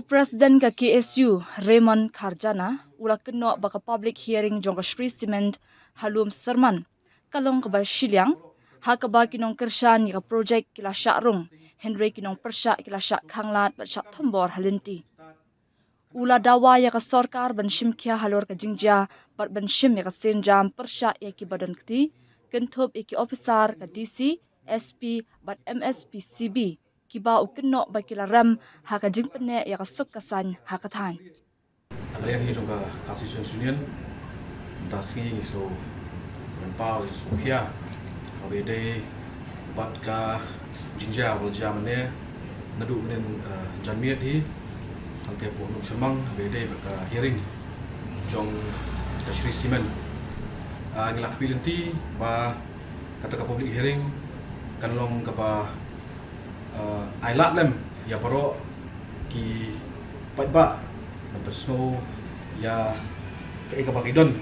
Presiden ka KSU Raymond Kharjana ula keno baka public hearing jong ka Shri Cement halum serman kalong ka ba Shiliang ha ka ba kinong kershan ka project kila Sharung Henry kinong persya kila Syak Khanglat ba Syak Thombor halinti ula dawa ya ka sarkar ban shimkhya halor ka jingja bat ban shim ya ka senjam persya ya ki badan kti kenthop ki officer ka DC SP bat MSP CB kiba ukeno ba kila ram ha ka jingpene ya ka suk kasan ha ka than Alayang hi jong ka Constitution Union dasngi so pau so kia abede bat ka jingja wal jamane nadu menen janmiat hi tante po no semang abede ka hearing jong ka Shri Cement ngilak pilinti ba kata ka public hearing kanlong ka ba ailat lem ya paro ki ba snow ya kay kapakidon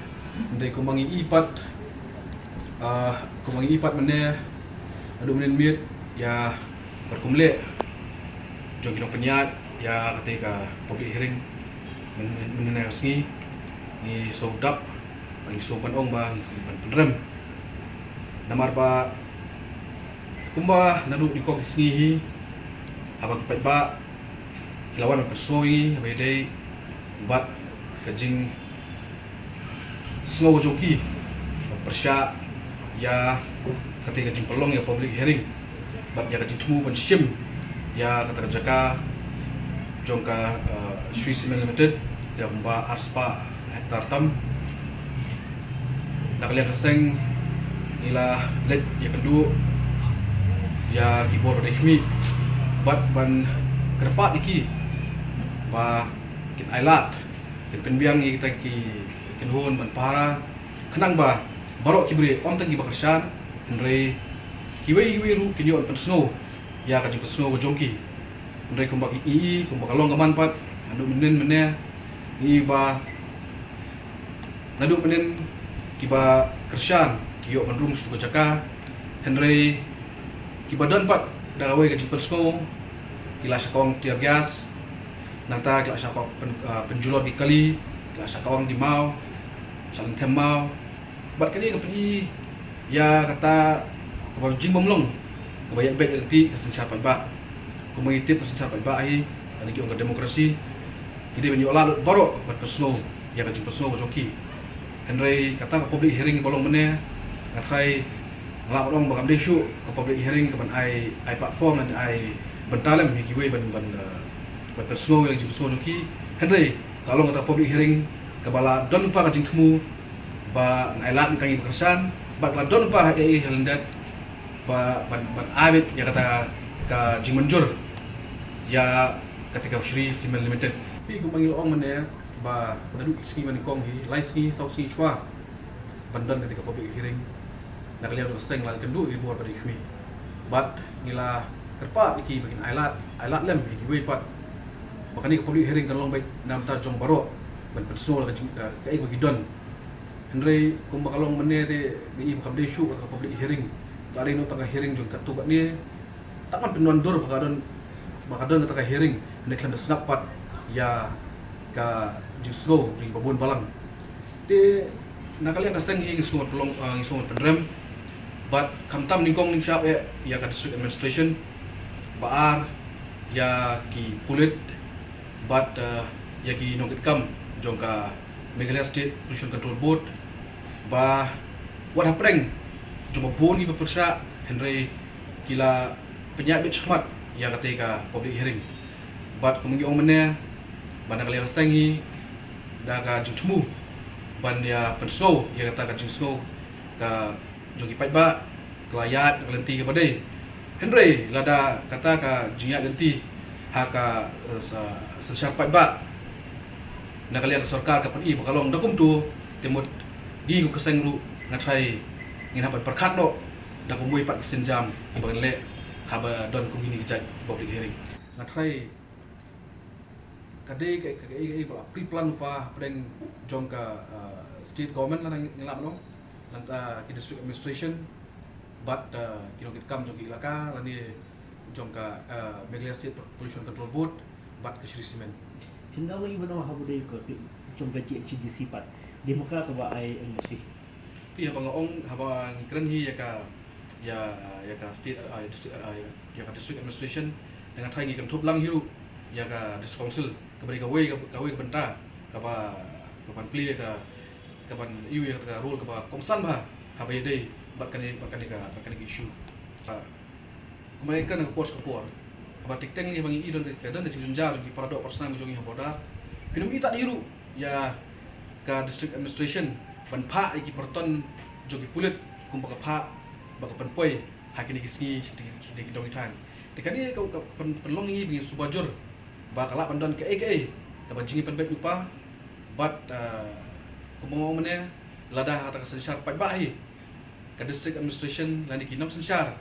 hindi kumangi ipat mene adu menen miet ya berkumle jong kinong penyat ya ketika public hearing mengenai resmi ni sodap bang sopan ong bang penrem namar ba kumba nadu di kok isngi habang kipat ba kilawan persoi habede bat kajing snow joki persya ya ketika kajing pelong ya public hearing bat ya kajing temu penshim ya kata jaka jongka Shri Cement Limited ya kumba arspa hektar tam nakalian keseng ila led ya kendu ya kibor resmi bat ban kerpat iki ba kin ailat kin penbiang kita ki kin hon ban para kenang ba barok kibri om tangi bakarsan ndre kiwei ru kin yon pen snow ya ka jing snow jongki ndre kumba ki kumba kalong gaman pat anu menen mene ni ba nadu menen kiba kersan kiyo mandung suka jaka Henry kibadan pat dagawe ka jing pen snow kila sakong tiar gas nanta kila sakong penjulor di kali kila sakong di mau saling temau bat kali kapri ya kata kabal jing bomlong kabayak baik nanti kesencar ba kumangitip kesencar ba ai ani ki demokrasi ide benyo lalut baro bat pesno ya ka jing pesno joki Henry kata ka public hearing bolong mene ngatrai ngelak orang bakam desu ke public hearing ke ban ai platform dan ai bentalem hikiwe ban pesno yang jing pesno joki Henry kalau ngata public hearing kabala don lupa ka jing temu ba nailat kangi bekersan bat la don lupa ai halendat ba ban abit ya kata ka jing menjur ya ketika Shri Cement Limited pi ku manggil ong mene ba nadu ski man kong hi lai ski sau ski chwa bandan ketika public hearing nakalian ro seng lan kendu i bor bari khmi bat ngila kerpat iki bakin ailat lem iki we pat bakani ke public hearing kan long baik nam ta jong baro ban personal ka ai bagi don Henry kum bakalong mene te gi bakam desu ka public hearing lari no tengah hearing jong katu kat ni takkan penondur bakadon tengah hearing nek lan snap pat ya ka juslo ring babon balang te nakalian kaseng hi ngisung tolong ngisung penrem but kamtam ningkong ning syap ya ka district administration baar ya ki pulit but ya ki nongit kam jongka Meghalaya State Pollution Control Board ba what happening jumpa bon ni bepersa Henry kila penyakit chmat ya ketika public hearing but kemengi ong mene ban kali sengi daga jutmu ban ya pensno ya kata ka jungsno ka jogi ba kelayat lenti ke badai Henry lada kata ka jinya lenti haka sesiapa ba nakalian sarkar ka pi bakalong dakum tu temut di ku kesengru ngatrai ngin haban perkat no da kumui pat senjam ibagan le haba don kumini gejat public hearing ngatrai kadai kai pre-plan pa pedeng jong ka state government lan ngelap no lanta ki district administration but kino kit kam jong ilaka lan ni jong ka Meghalaya State Pollution Control Board bat ke Shri Cement. Hingga lagi benar habu deh ko trong gaji HDC pat. Di muka ke ba ai emosi. Pi haba ngaong haba ngikren hi ya ka state ya ka district administration dengan thai ngi kan thop lang hiu ya ka district council ka bari ka wei ka benta ka ban pli ka ban iu ya ka role ka ba kongsan ba haba ye dei bat kan ki issue. Mereka nak pos kapor. Haba tikteng ni bangi idon ka dan jing jar di paradok persang jongi haboda. Pinum ita diru ya ka district administration ban pha iki perton jogi pulit kumpa ka pha baka penpoi hakini kisngi di dong itan tekani kau penlong ini bingi subajur bakala pandan ke ka banjingi penbet lupa bat kumong mene lada hata ka sensar pai bahi ka district administration lani kinam sensar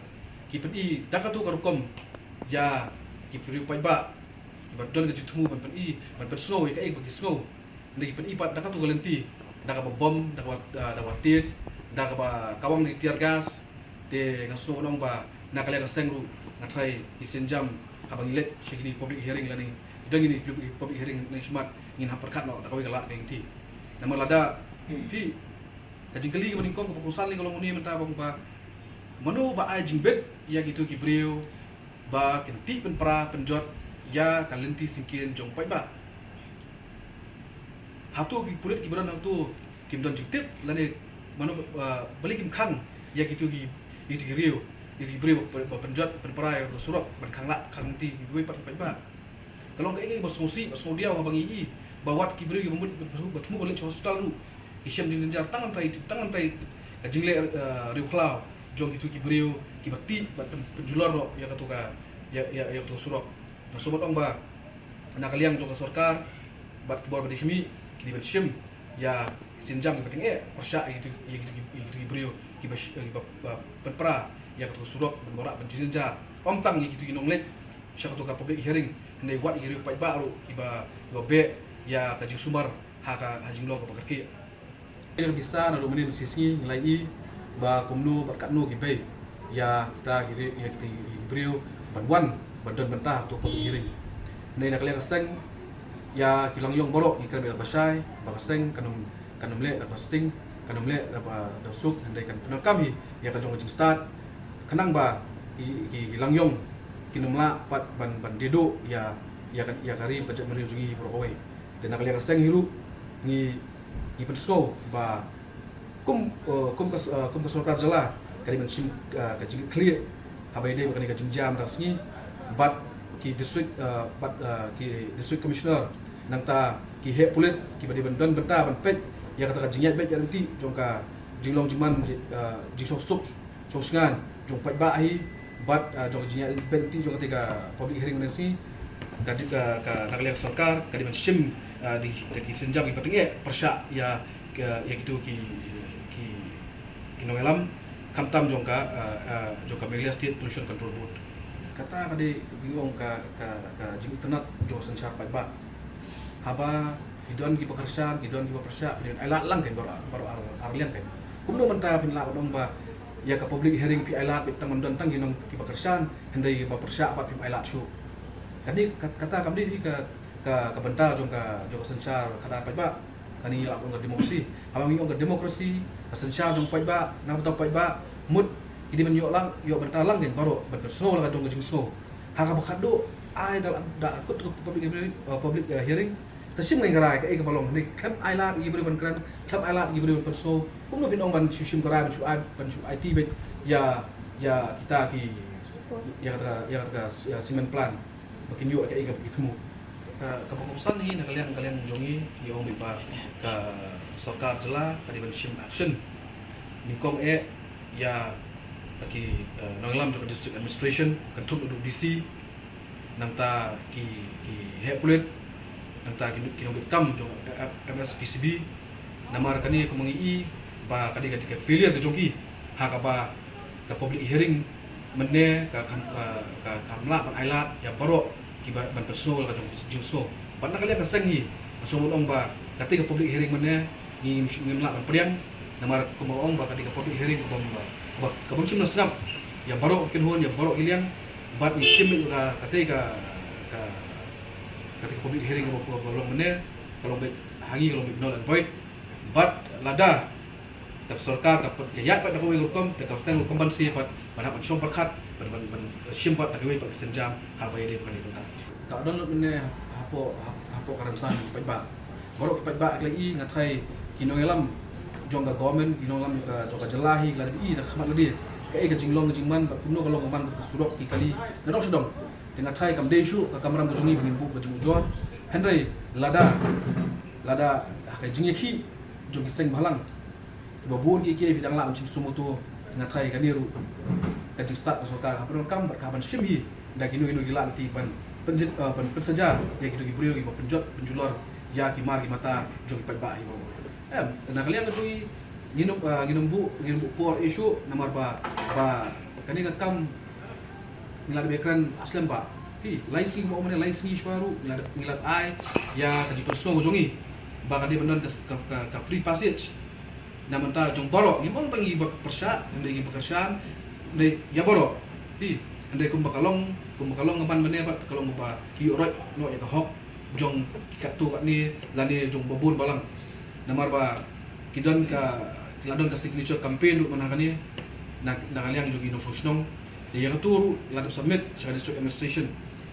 ki pedi dakatu karukom ya ki pedi pai ba ki badon ka jutmu ban pedi ban snow ka bagi snow ni ki pedi pat dakatu galenti daka bom daka tir daka kawang di tiar gas de ngaso nong ba nakale ka sengru ngathai isenjam habang ilet shigini public hearing lani dangini public hearing ni smart ngin haperkat no takawi galat ning ti nama lada pi kajingkeli ka baningkong keputusan li kalau nguni menta bang ba manu ba ai jingbet ya gitu ki brio ba kenti penpra penjot ya kalenti singkin jong pai ba hatu ki pulit ki beran hatu kim don jiktip lani manu balik kim khang ya gitu ki itu rio itu beri penjat penperai atau surat berkanglat kanti dua pat ba kalau kayak ini bos dia abang ini bawat kibri yang bertemu oleh hospital lu isyam jenjar tangan tai kajingle rio klau jong itu kibri kibakti penjular lo ya katuka ya tu surat sobat ong ba nakaliang jong sarkar bat kibor badihmi kini bersyim ya sinjam kepenting persya itu kibri penpra ya katu surok benborak benjinjar omtang gitu ginonglet syak katu ka public hearing ndai wat iri pai baru iba be ya ka sumar haka hajing lo ka pakarki ir bisa na rumeni sisi nilai i ba kumnu berkatnu gibe ya kita giri ya kita brio banwan badan bentah tu public hearing ndai nak liang seng ya kilang yong borok ikan ber basai ba seng kanum le da pasting kanum le apa dasuk ndai kan penar kami ya ka jong start kenang ba ki langyong kinumla pat ban dedo ya kari kajat meri jungi prokowe dan nakali ka seng hiru ni pensko ba kum ka sorkar jala kari ban sim ka jing clear habai dei bakani ka jam rasmi bat ki district district commissioner nangta ki he pulit ki badi ban benta ban pet ya kata jingyat bet nanti jongka jinglong jiman jingsok sosngan jong pai bahi bat jong jingyat benti jong ketika public hearing nansi kadip ka nakaliang sarkar kadi man sim di senjam ki patinge persya ya gitu ki noelam kamtam jongka Melia State Pollution Control Board kata kadi bingung ka jing internet jong sensar pai ba haba hiduan ki pekerjaan hiduan ki persya hiduan ailat lang kan baru arlian kan kumno menta pinla dong ba ya ka public hearing pi ailat bit taman don tang ginong ki pekerjaan hendai ba persya ba pi ailat su kani kata kami di ka benta jong ka sensar kada pai ba kani lak ong demokrasi abang ngong ka demokrasi ka sensar jong pai ba na beto pai ba mut idi men yo benta lang kan baru berso la jong jing so ha ka bakado ai da kut public hearing sasim ngai garai ka balong ni kan ailat gi beri ban kran kan ailat gi beri ban so kumno binong ban susim garai ban su IT bet ya kita ki ya kata simen plan makin yuk ka begitu mu keputusan ni kalian jongi yang bipa ke sarkar jela kadi ban sim action ningkong ya bagi nanglam juga district administration kantuk duduk DC nanta ki hepulit nanta kinobit kam jong MSPCB namar kani ko mangi ba kadi ka failure ke jongki haka ba ka public hearing menne ka kamla ban ailat ya baro ki ban personal ka jong so ban nakali ka sangi so ong ba kati ka public hearing menne ni ngimla ban priang namar ko ong ba kadi ka public hearing ko ba ka bang simna snap ya baro kinhon ya baro ilian bat ni kim ka kati ka ketika public hearing apa belum benar kalau baik hangi kalau baik null and void but lada kap sarkar kap yat pat nak hukum tekap seng hukum bansi pat banap syom perkat ban syim pat nak pat senjam apa yang dia bukan itu ka don ne hapo karansan pat ba borok pat ba lagi ngatai kinongelam jongga government kinongelam ka jongga jelahi lagi dah khamat lagi ka jinglong jingman pat kuno kalau ngaman ke surok ki kali nadok sedong dengan thai kam desu ka kamram ko jongi bingin bu ka jung jor henry lada ka jingeki jongi seng balang babun ki bidang la uncing sumutu dengan thai ka niru ka jing start ka sarkar apa kam ka ban shimhi da kinu gila anti ban pensaja ya gitu gibrio gi penjulor ya ki mar ki mata jongi pat ba ibo na kalian ka jongi nginum bu por isu nomor ba kani ka kam ngilad bekran aslam ba lain sing mo lain sing baru ngilad ai ya ka jitu sno jongi ba ka di benon ka free passage na menta jong boro ngimong tangi ba persya ndai gi pekerjaan ndai ya boro ndai kum bakalong ngapan mene ba kalau ba hi oroi no ya ka hok jong katu ni lani jong babun balang namar ba kidon ka signature campaign du manakani na kaliang jogi no sosnong ya turu ladap submit sa district administration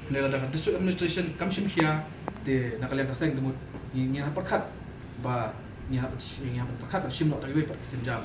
nila da district administration kamsim khia de nakaliang kaseng demut ngi hapakat ba ngi hapakat sim no tagiwe pat senjam